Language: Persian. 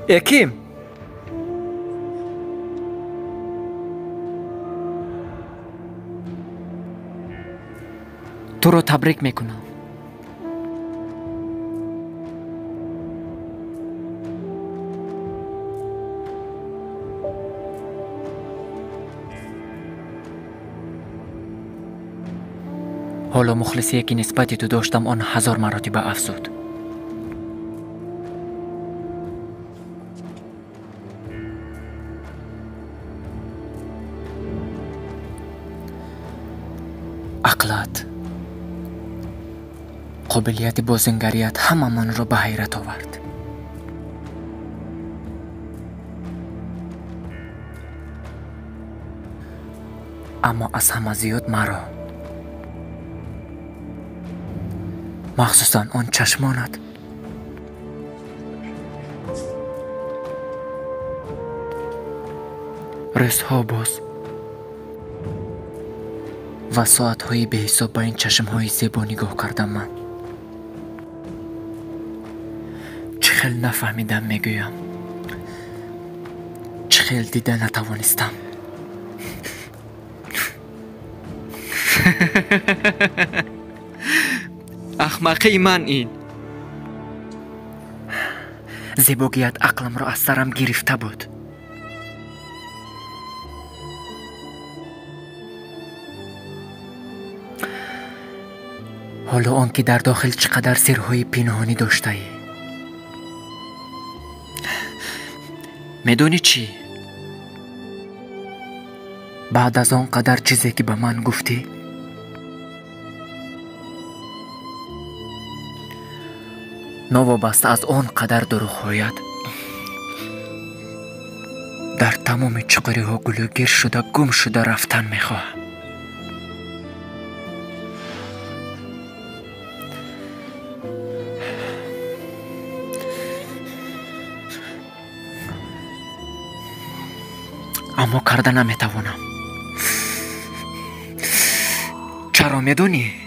اکیم، تو رو تبریک میکنم. حالا مخلصی که نسبتی تو داشتم آن 1000 مراتب افزود. عقلت، قابلیت بازنگریت همه من را به حیرت آورد. اما از همه زیاد مرا، مخصوصا آن چشمانت، روزها باز و ساعتهای به حساب به این چشمهای زیبا نگاه کردم. من چه خیلی نفهمیدم میگویم، چه خیلی دیده نتوانستم. احمقی من این. زیباگیت عقلم را از سرم گرفته بود. حالا آن که در داخل چقدر سرهای پنهانی داشته ای. میدونی چی؟ بعد از آن قدر چیزی که به من گفتی، نوابسته از آن قدر دروغ‌هایت، در تمام چقری ها گلوگیر شده گم شده رفتن میخواهم. اما کرده نمیتوانم. چرا میدونی؟